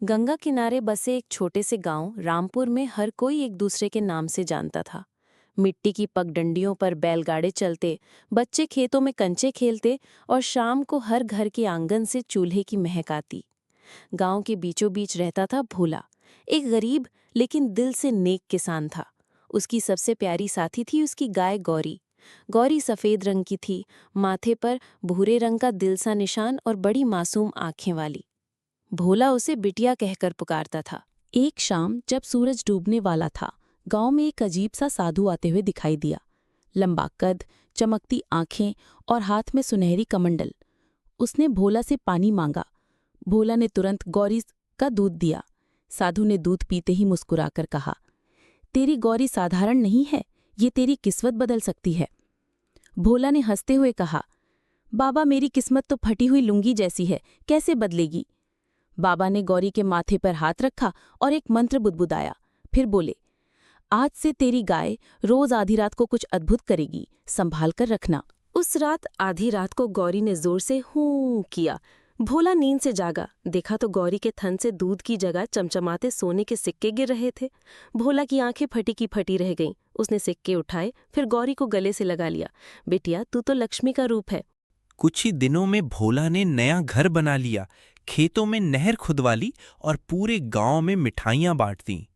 गंगा किनारे बसे एक छोटे से गांव रामपुर में हर कोई एक दूसरे के नाम से जानता था। मिट्टी की पगडंडियों पर बैलगाड़े चलते, बच्चे खेतों में कंचे खेलते और शाम को हर घर के आंगन से चूल्हे की महक आती। गांव के बीचों बीच रहता था भोला, एक गरीब लेकिन दिल से नेक किसान था। उसकी सबसे प्यारी साथी थी उसकी गाय गौरी। गौरी सफेद रंग की थी, माथे पर भूरे रंग का दिल सा निशान और बड़ी मासूम आंखें वाली। भोला उसे बिटिया कहकर पुकारता था। एक शाम जब सूरज डूबने वाला था, गांव में एक अजीब सा साधु आते हुए दिखाई दिया। लंबा कद, चमकती आंखें और हाथ में सुनहरी कमंडल। उसने भोला से पानी मांगा। भोला ने तुरंत गौरी का दूध दिया। साधु ने दूध पीते ही मुस्कुराकर कहा, तेरी गौरी साधारण नहीं है, ये तेरी किस्मत बदल सकती है। भोला ने हंसते हुए कहा, बाबा मेरी किस्मत तो फटी हुई लुंगी जैसी है, कैसे बदलेगी। बाबा ने गौरी के माथे पर हाथ रखा और एक मंत्र बुदबुदाया। फिर बोले, आज से तेरी गाय रोज आधी रात को कुछ अद्भुत करेगी, संभाल कर रखना। उस रात आधी रात को गौरी ने जोर से हूं किया। भोला नींद से जागा, देखा तो गौरी के थन से दूध की जगह चमचमाते सोने के सिक्के गिर रहे थे। भोला की आंखें फटी की फटी रह गईं। उसने सिक्के उठाए, फिर गौरी को गले से लगा लिया। बेटिया, तू तो लक्ष्मी का रूप है। कुछ ही दिनों में भोला ने नया घर बना लिया, खेतों में नहर खुदवा ली और पूरे गांव में मिठाइयां बांट दी।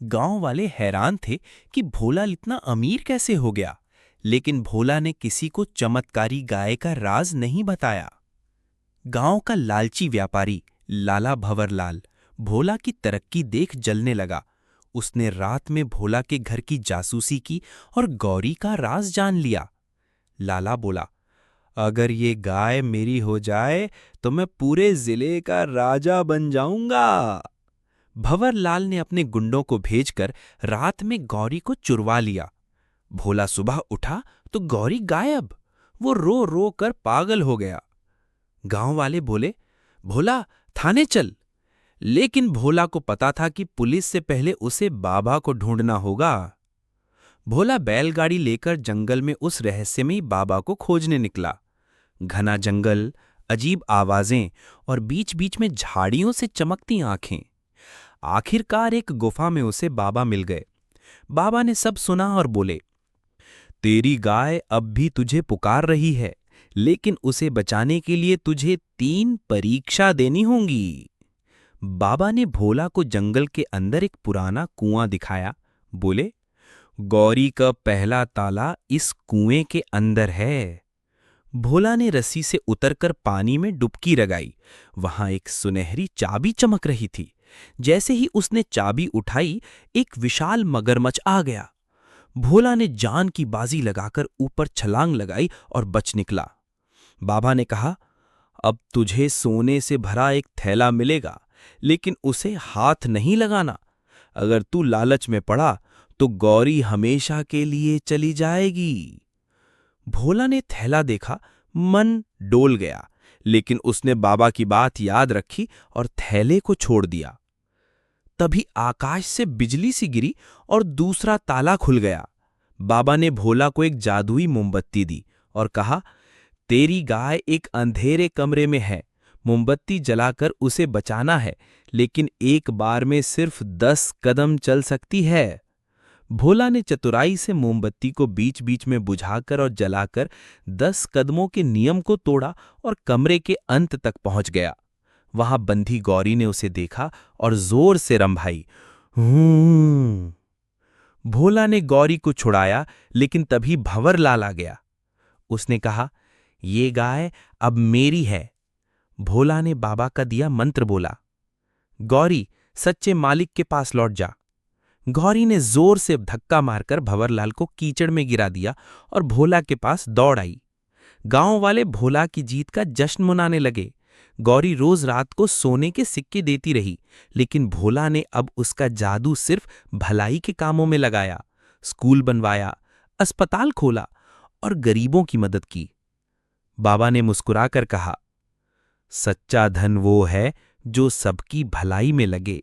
गांव वाले हैरान थे कि भोला इतना अमीर कैसे हो गया, लेकिन भोला ने किसी को चमत्कारी गाय का राज नहीं बताया। गांव का लालची व्यापारी लाला भंवरलाल भोला की तरक्की देख जलने लगा। उसने रात में भोला के घर की जासूसी की और गौरी का राज जान लिया। लाला बोला, अगर ये गाय मेरी हो जाए तो मैं पूरे जिले का राजा बन जाऊंगा। भंवरलाल ने अपने गुंडों को भेजकर रात में गौरी को चुरवा लिया। भोला सुबह उठा तो गौरी गायब। वो रो रो कर पागल हो गया। गांव वाले बोले, भोला थाने चल। लेकिन भोला को पता था कि पुलिस से पहले उसे बाबा को ढूंढना होगा। भोला बैलगाड़ी लेकर जंगल में उस रहस्यमयी बाबा को खोजने निकला। घना जंगल, अजीब आवाजें और बीच बीच में झाड़ियों से चमकती आंखें। आखिरकार एक गुफा में उसे बाबा मिल गए। बाबा ने सब सुना और बोले, तेरी गाय अब भी तुझे पुकार रही है, लेकिन उसे बचाने के लिए तुझे 3 परीक्षा देनी होंगी। बाबा ने भोला को जंगल के अंदर एक पुराना कुआं दिखाया। बोले, गौरी का पहला ताला इस कुएं के अंदर है। भोला ने रस्सी से उतरकर पानी में डुबकी लगाई। वहां एक सुनहरी चाबी चमक रही थी। जैसे ही उसने चाबी उठाई, एक विशाल मगरमच्छ आ गया। भोला ने जान की बाजी लगाकर ऊपर छलांग लगाई और बच निकला। बाबा ने कहा, अब तुझे सोने से भरा एक थैला मिलेगा, लेकिन उसे हाथ नहीं लगाना। अगर तू लालच में पड़ा तो गौरी हमेशा के लिए चली जाएगी। भोला ने थैला देखा, मन डोल गया, लेकिन उसने बाबा की बात याद रखी और थैले को छोड़ दिया। तभी आकाश से बिजली सी गिरी और दूसरा ताला खुल गया। बाबा ने भोला को एक जादुई मोमबत्ती दी और कहा, तेरी गाय एक अंधेरे कमरे में है। मोमबत्ती जलाकर उसे बचाना है, लेकिन एक बार में सिर्फ 10 कदम चल सकती है। भोला ने चतुराई से मोमबत्ती को बीच बीच में बुझाकर और जलाकर 10 कदमों के नियम को तोड़ा और कमरे के अंत तक पहुंच गया। वहां बंधी गौरी ने उसे देखा और जोर से रंभाई, हूं। भोला ने गौरी को छुड़ाया, लेकिन तभी भंवरलाल आ गया। उसने कहा, ये गाय अब मेरी है। भोला ने बाबा का दिया मंत्र बोला, गौरी सच्चे मालिक के पास लौट जा। गौरी ने जोर से धक्का मारकर भंवरलाल को कीचड़ में गिरा दिया और भोला के पास दौड़ आई। गांव वाले भोला की जीत का जश्न मनाने लगे। गौरी रोज रात को सोने के सिक्के देती रही, लेकिन भोला ने अब उसका जादू सिर्फ भलाई के कामों में लगाया। स्कूल बनवाया, अस्पताल खोला और गरीबों की मदद की। बाबा ने मुस्कुराकर कहा, सच्चा धन वो है जो सबकी भलाई में लगे।